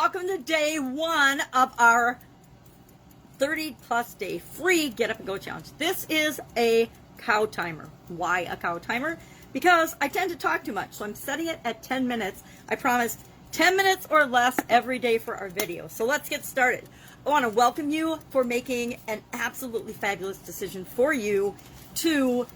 welcome to day one of our 30 plus day free Get Up and Go challenge. This is a cow timer. Why a cow timer? Because I tend to talk too much, so I'm setting it at 10 minutes. I promised 10 minutes or less every day for our video. So let's get started. I want to welcome you for making an absolutely fabulous decision for you to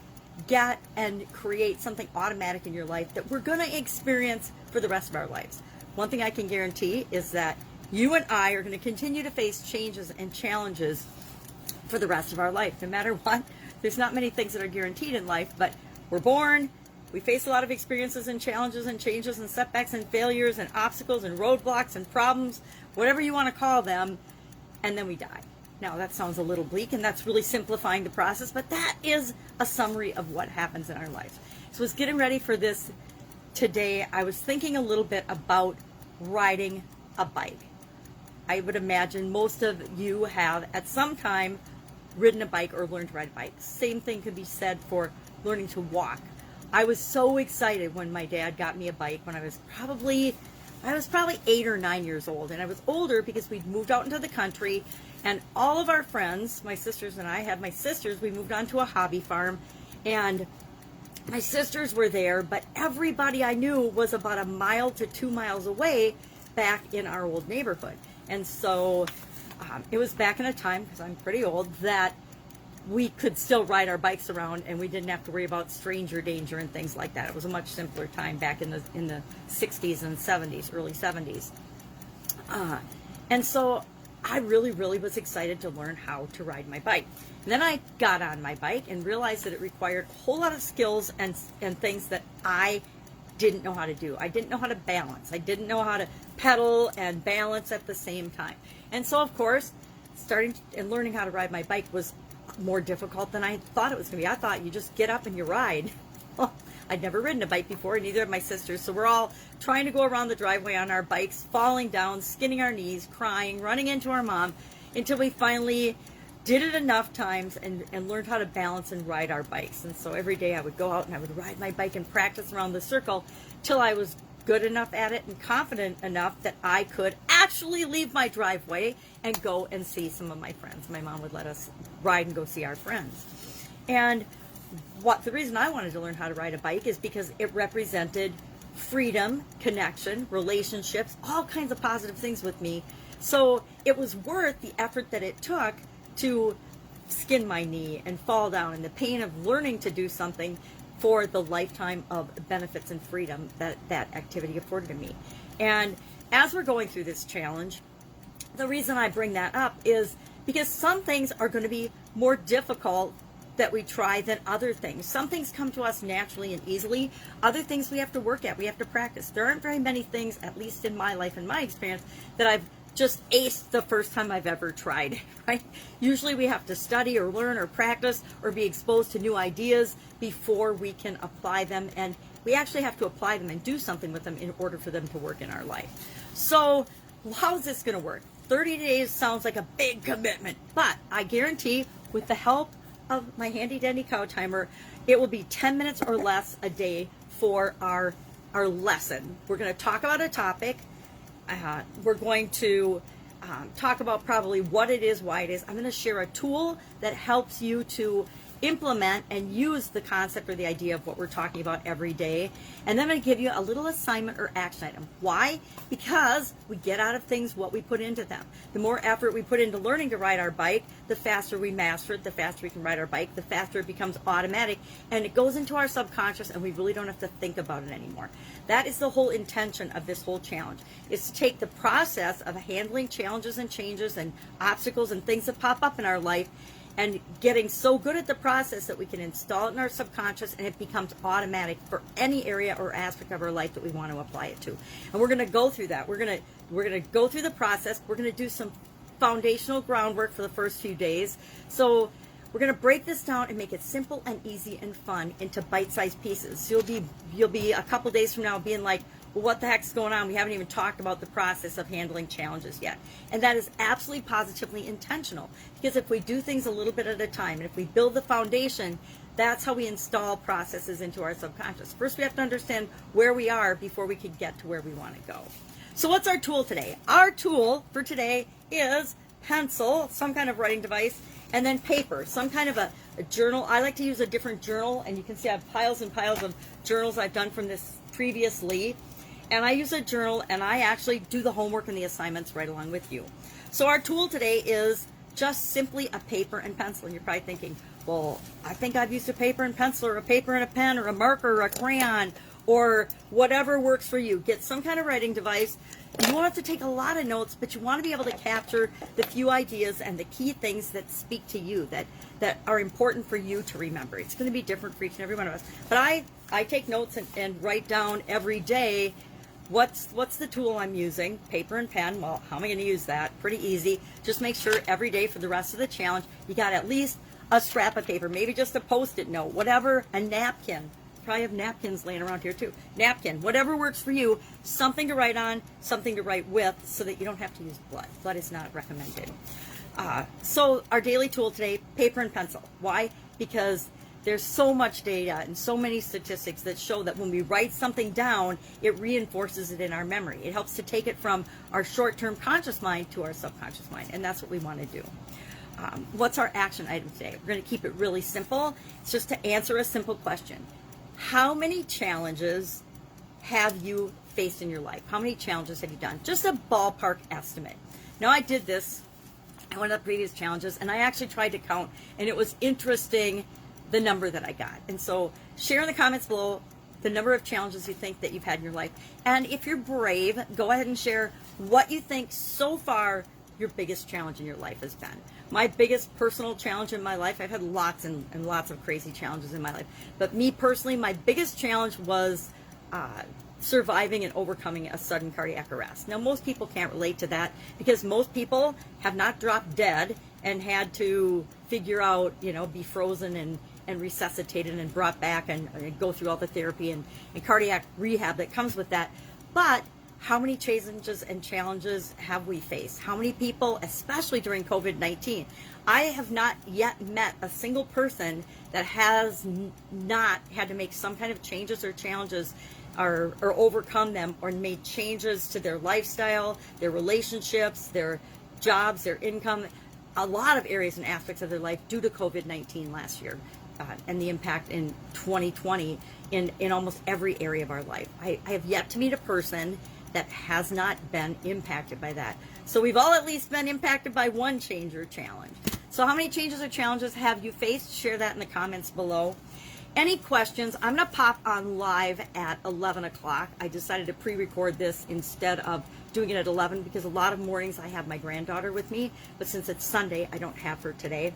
get and create something automatic in your life that we're going to experience for the rest of our lives. One thing I can guarantee is that you and I are going to continue to face changes and challenges for the rest of our life. No matter what, there's not many things that are guaranteed in life, but we're born, we face a lot of experiences and challenges and changes and setbacks and failures and obstacles and roadblocks and problems, whatever you want to call them, and then we die. Now, that sounds a little bleak, and that's really simplifying the process, but that is a summary of what happens in our lives. So I was getting ready for this today. I was thinking a little bit about riding a bike. I would imagine most of you have at some time ridden a bike or learned to ride a bike. Same thing could be said for learning to walk. I was so excited when my dad got me a bike when I was probably 8 or 9 years old, and I was older because we'd moved out into the country, and all of our friends, my sisters and I, we moved on to a hobby farm, and my sisters were there, but everybody I knew was about 1 mile to 2 miles away back in our old neighborhood. And so it was back in a time, because I'm pretty old, that we could still ride our bikes around and we didn't have to worry about stranger danger and things like that. It was a much simpler time back in the 60s and 70s, early 70s. And so I really was excited to learn how to ride my bike. And then I got on my bike and realized that it required a whole lot of skills and things that I didn't know how to do. I didn't know how to balance. I didn't know how to pedal and balance at the same time. And so, of course, starting and learning how to ride my bike was more difficult than I thought it was going to be. I thought you just get up and you ride. Well, I'd never ridden a bike before, neither of my sisters, so we're all trying to go around the driveway on our bikes, falling down, skinning our knees, crying, running into our mom, until we finally did it enough times and learned how to balance and ride our bikes. And so every day I would go out and I would ride my bike and practice around the circle till I was good enough at it and confident enough that I could actually leave my driveway and go and see some of my friends. My mom would let us ride and go see our friends. And the reason I wanted to learn how to ride a bike is because it represented freedom, connection, relationships, all kinds of positive things with me. So it was worth the effort that it took to skin my knee and fall down, and the pain of learning to do something for the lifetime of benefits and freedom that activity afforded to me. And as we're going through this challenge, the reason I bring that up is because some things are going to be more difficult that we try than other things. Some things come to us naturally and easily. Other things we have to work at, we have to practice. There aren't very many things, at least in my life and my experience, that I've just aced the first time I've ever tried, right? Usually we have to study or learn or practice or be exposed to new ideas before we can apply them, and we actually have to apply them and do something with them in order for them to work in our life. So how's this going to work? 30 days sounds like a big commitment, but I guarantee with the help of my handy dandy cow timer, it will be 10 minutes or less a day for our lesson. We're going to talk about a topic. We're going to talk about probably what it is, why it is. I'm going to share a tool that helps you to implement and use the concept or the idea of what we're talking about every day. And then I'm going to give you a little assignment or action item. Why? Because we get out of things what we put into them. The more effort we put into learning to ride our bike, the faster we master it, the faster we can ride our bike, the faster it becomes automatic, and it goes into our subconscious and we really don't have to think about it anymore. That is the whole intention of this whole challenge, is to take the process of handling challenges and changes and obstacles and things that pop up in our life and getting so good at the process that we can install it in our subconscious and it becomes automatic for any area or aspect of our life that we want to apply it to. And we're going to go through that. We're going to go through the process. We're going to do some foundational groundwork for the first few days. So we're going to break this down and make it simple and easy and fun into bite-sized pieces. So you'll be a couple days from now being like, well, what the heck's going on? We haven't even talked about the process of handling challenges yet. And that is absolutely positively intentional, because if we do things a little bit at a time and if we build the foundation, that's how we install processes into our subconscious. First, we have to understand where we are before we can get to where we want to go. So what's our tool today? Our tool for today is pencil, some kind of writing device, and then paper, some kind of a journal. I like to use a different journal, and you can see I have piles and piles of journals I've done from this previously. And I use a journal, and I actually do the homework and the assignments right along with you. So our tool today is just simply a paper and pencil. And you're probably thinking, well, I think I've used a paper and pencil, or a paper and a pen, or a marker, or a crayon, or whatever works for you. Get some kind of writing device. You won't have to take a lot of notes, but you want to be able to capture the few ideas and the key things that speak to you, that are important for you to remember. It's going to be different for each and every one of us. But I take notes and write down every day what's the tool I'm using. Paper and pen. Well, how am I going to use that? Pretty easy. Just make sure every day for the rest of the challenge, you got at least a scrap of paper, maybe just a Post-it note, whatever, a napkin. Probably have napkins laying around here too. Napkin, whatever works for you, something to write on, something to write with, so that you don't have to use blood. Blood is not recommended. So our daily tool today, paper and pencil. Why? Because there's so much data and so many statistics that show that when we write something down, it reinforces it in our memory. It helps to take it from our short-term conscious mind to our subconscious mind, and that's what we want to do. What's our action item today? We're going to keep it really simple. It's just to answer a simple question. How many challenges have you faced in your life? How many challenges have you done? Just a ballpark estimate. Now, I did this in one of the previous challenges, and I actually tried to count, and it was interesting the number that I got. And so share in the comments below the number of challenges you think that you've had in your life. And if you're brave, go ahead and share what you think so far your biggest challenge in your life has been. My biggest personal challenge in my life, I've had lots and lots of crazy challenges in my life, but me personally, my biggest challenge was surviving and overcoming a sudden cardiac arrest. Now, most people can't relate to that because most people have not dropped dead and had to figure out, be frozen and resuscitated and brought back and go through all the therapy and cardiac rehab that comes with that. But how many challenges and challenges have we faced? How many people, especially during COVID-19? I have not yet met a single person that has not had to make some kind of changes or challenges or overcome them or made changes to their lifestyle, their relationships, their jobs, their income, a lot of areas and aspects of their life due to COVID-19 last year and the impact in 2020 in almost every area of our life. I have yet to meet a person that has not been impacted by that. So we've all at least been impacted by one change or challenge. So how many changes or challenges have you faced? Share that in the comments below. Any questions? I'm going to pop on live at 11 o'clock. I decided to pre-record this instead of doing it at 11 because a lot of mornings I have my granddaughter with me, but since it's Sunday, I don't have her today.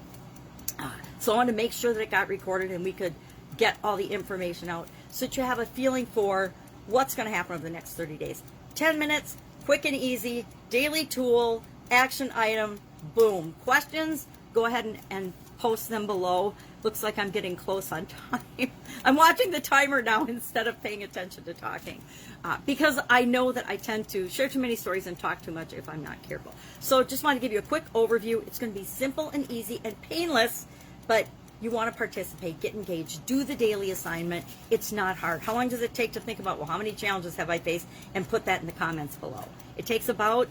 So I wanted to make sure that it got recorded and we could get all the information out so that you have a feeling for what's going to happen over the next 30 days. 10 minutes, quick and easy, daily tool, action item, boom. Questions? Go ahead and post them below. Looks like I'm getting close on time. I'm watching the timer now instead of paying attention to talking because I know that I tend to share too many stories and talk too much if I'm not careful. So just want to give you a quick overview. It's going to be simple and easy and painless, but you want to participate, get engaged, do the daily assignment. It's not hard. How long does it take to think about, well, how many challenges have I faced? And put that in the comments below. It takes about,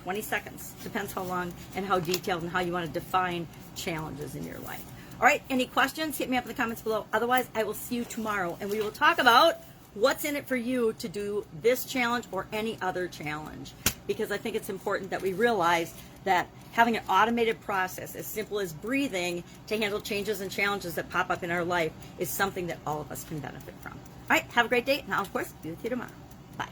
20 seconds. Depends how long and how detailed and how you want to define challenges in your life. All right, any questions? Hit me up in the comments below. Otherwise, I will see you tomorrow, and we will talk about what's in it for you to do this challenge or any other challenge. Because I think it's important that we realize that having an automated process as simple as breathing to handle changes and challenges that pop up in our life is something that all of us can benefit from. All right, have a great day, and I'll, of course, be with you tomorrow. Bye.